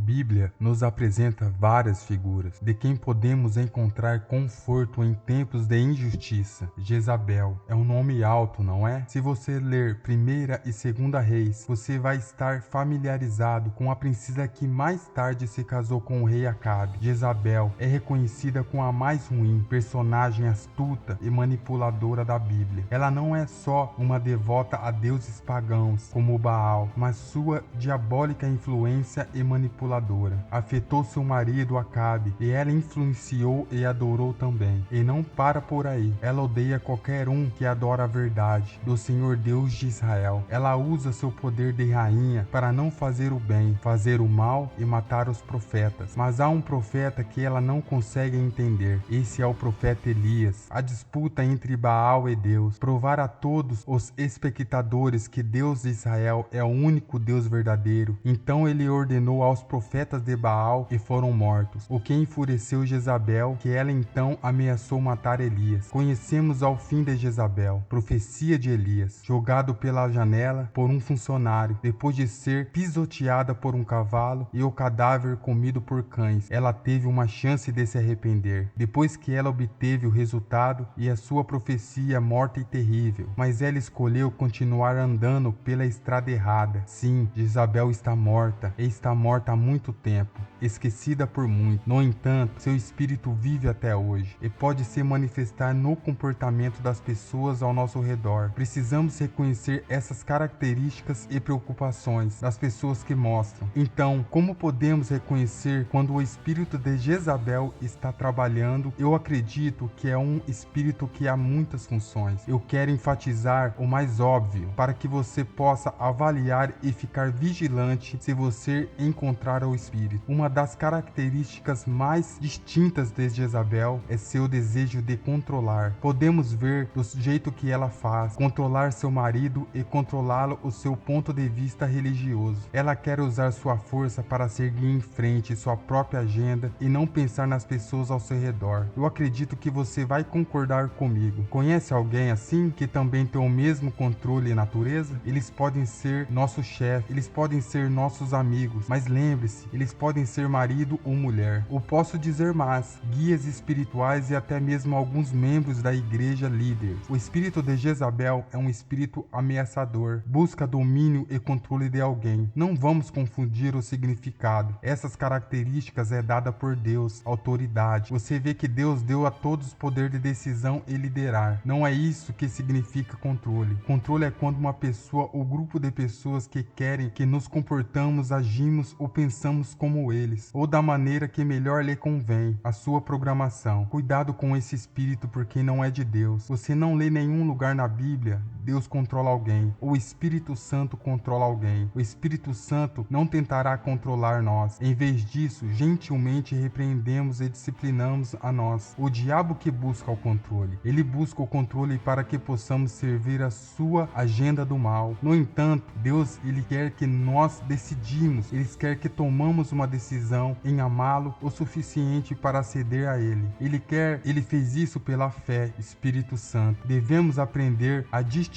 Bíblia nos apresenta várias figuras de quem podemos encontrar conforto em tempos de injustiça. Jezabel é um nome alto, não é? Se você ler 1ª e 2ª Reis, você vai estar familiarizado com a princesa que mais tarde se casou com o rei Acabe. Jezabel é reconhecida como a mais ruim personagem astuta e manipuladora da Bíblia. Ela não é só uma devota a deuses pagãos como Baal, mas sua diabólica influência e manipuladora afetou seu marido Acabe, e ela influenciou e adorou também. E não para por aí. Ela odeia qualquer um que adora a verdade do Senhor Deus de Israel. Ela usa seu poder de rainha para não fazer o bem, fazer o mal e matar os profetas. Mas há um profeta que ela não consegue entender. Esse é o profeta Elias. A disputa entre Baal e Deus, provar a todos os espectadores que Deus de Israel é o único Deus verdadeiro. Então ele ordenou aos profetas de Baal e foram mortos, o que enfureceu Jezabel, que ela então ameaçou matar Elias. Conhecemos ao fim de Jezabel, profecia de Elias, jogado pela janela por um funcionário, depois de ser pisoteada por um cavalo e o cadáver comido por cães. Ela teve uma chance de se arrepender, depois que ela obteve o resultado e a sua profecia morta e terrível, mas ela escolheu continuar andando pela estrada errada. Sim, Jezabel está morta, e está morta há muito tempo, esquecida por muitos. No entanto, seu espírito vive até hoje e pode se manifestar no comportamento das pessoas ao nosso redor. Precisamos reconhecer essas características e preocupações das pessoas que mostram. Então, como podemos reconhecer quando o espírito de Jezabel está trabalhando? Eu acredito que é um espírito que há muitas funções. Eu quero enfatizar o mais óbvio para que você possa avaliar e ficar vigilante se você encontrar o espírito. Uma das características mais distintas de Jezabel é seu desejo de controlar. Podemos ver do jeito que ela faz, controlar seu marido e controlá-lo o seu ponto de vista religioso. Ela quer usar sua força para seguir em frente sua própria agenda e não pensar nas pessoas ao seu redor. Eu acredito que você vai concordar comigo. Conhece alguém assim que também tem o mesmo controle e natureza? Eles podem ser nosso chefe, eles podem ser nossos amigos, mas lembre-se, eles podem ser marido ou mulher. Ou posso dizer mais, guias espirituais e até mesmo alguns membros da igreja líderes. O espírito de Jezabel é um espírito ameaçador, busca domínio e controle de alguém. Não vamos confundir o significado. Essas características é dada por Deus, autoridade. Você vê que Deus deu a todos poder de decisão e liderar. Não é isso que significa controle. Controle é quando uma pessoa ou grupo de pessoas que querem que nos comportamos, agimos ou pensamos como eles, ou da maneira que melhor lhe convém, a sua programação. Cuidado com esse espírito, porque não é de Deus. Você não lê nenhum lugar na Bíblia Deus controla alguém, ou o Espírito Santo controla alguém. O Espírito Santo não tentará controlar nós. Em vez disso, gentilmente repreendemos e disciplinamos a nós. O diabo que busca o controle. Ele busca o controle para que possamos servir a sua agenda do mal. No entanto, Deus, ele quer que nós decidimos. Ele quer que tomamos uma decisão em amá-lo o suficiente para ceder a ele. Ele fez isso pela fé, Espírito Santo. Devemos aprender a distinguir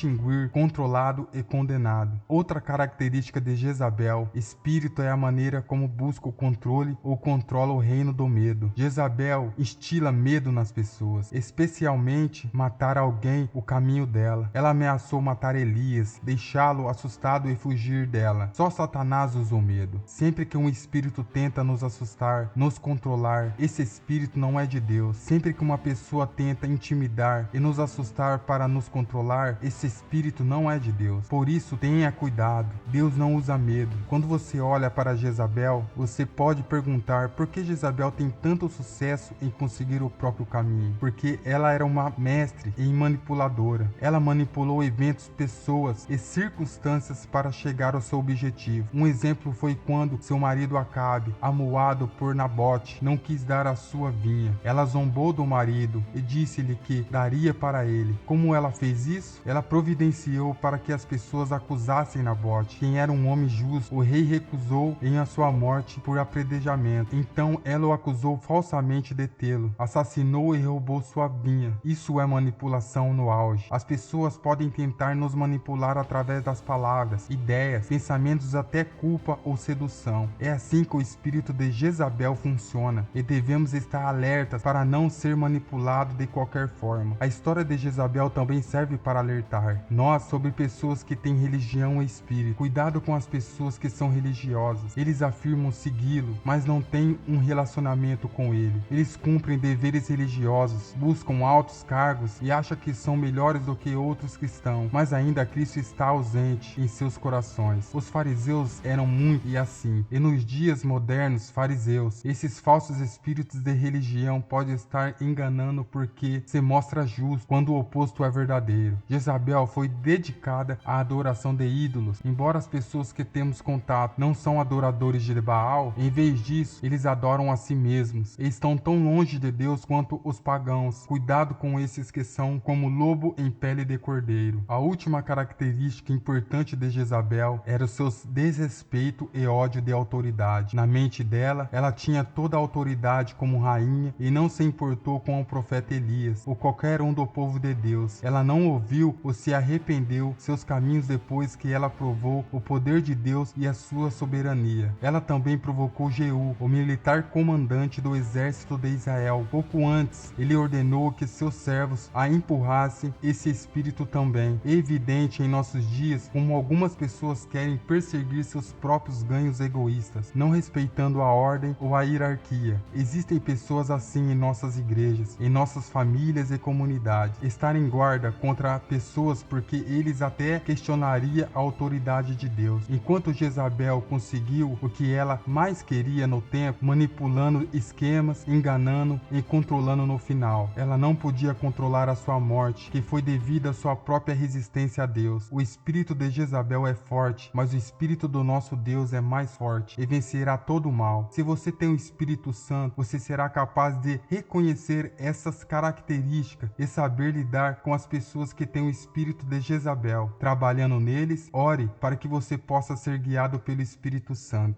controlado e condenado. Outra característica de Jezabel, espírito, é a maneira como busca o controle ou controla o reino do medo. Jezabel instila medo nas pessoas, especialmente matar alguém o caminho dela. Ela ameaçou matar Elias, deixá-lo assustado e fugir dela. Só Satanás usa o medo. Sempre que um espírito tenta nos assustar, nos controlar, esse espírito não é de Deus. Sempre que uma pessoa tenta intimidar e nos assustar para nos controlar, esse espírito não é de Deus. Por isso, tenha cuidado. Deus não usa medo. Quando você olha para Jezabel, você pode perguntar por que Jezabel tem tanto sucesso em conseguir o próprio caminho. Porque ela era uma mestre em manipuladora. Ela manipulou eventos, pessoas e circunstâncias para chegar ao seu objetivo. Um exemplo foi quando seu marido Acabe, amuado por Nabote, não quis dar a sua vinha. Ela zombou do marido e disse-lhe que daria para ele. Como ela fez isso? Ela providenciou para que as pessoas acusassem Nabote, quem era um homem justo. O rei recusou em a sua morte por apredejamento. Então ela o acusou falsamente de tê-lo, assassinou e roubou sua vinha. Isso é manipulação no auge. As pessoas podem tentar nos manipular através das palavras, ideias, pensamentos, até culpa ou sedução. É assim que o espírito de Jezabel funciona e devemos estar alertas para não ser manipulado de qualquer forma. A história de Jezabel também serve para alertar nós sobre pessoas que têm religião e espírito. Cuidado com as pessoas que são religiosas. Eles afirmam segui-lo, mas não têm um relacionamento com ele. Eles cumprem deveres religiosos, buscam altos cargos e acham que são melhores do que outros cristãos, mas ainda Cristo está ausente em seus corações. Os fariseus eram muito e assim, e nos dias modernos fariseus, esses falsos espíritos de religião podem estar enganando porque se mostra justo quando o oposto é verdadeiro. Jezabel foi dedicada à adoração de ídolos. Embora as pessoas que temos contato não são adoradores de Baal, em vez disso, eles adoram a si mesmos e estão tão longe de Deus quanto os pagãos. Cuidado com esses que são como lobo em pele de cordeiro. A última característica importante de Jezabel era o seu desrespeito e ódio de autoridade. Na mente dela, ela tinha toda a autoridade como rainha e não se importou com o profeta Elias ou qualquer um do povo de Deus. Ela não ouviu ou se arrependeu seus caminhos depois que ela provou o poder de Deus e a sua soberania. Ela também provocou Jeú, o militar comandante do exército de Israel. Pouco antes, ele ordenou que seus servos a empurrassem esse espírito também. É evidente em nossos dias como algumas pessoas querem perseguir seus próprios ganhos egoístas, não respeitando a ordem ou a hierarquia. Existem pessoas assim em nossas igrejas, em nossas famílias e comunidades. Estar em guarda contra pessoas porque eles até questionaria a autoridade de Deus. Enquanto Jezabel conseguiu o que ela mais queria no tempo, manipulando esquemas, enganando e controlando no final. Ela não podia controlar a sua morte, que foi devido à sua própria resistência a Deus. O espírito de Jezabel é forte, mas o espírito do nosso Deus é mais forte e vencerá todo o mal. Se você tem o Espírito Santo, você será capaz de reconhecer essas características e saber lidar com as pessoas que têm o espírito de Jezabel. Trabalhando neles, ore para que você possa ser guiado pelo Espírito Santo.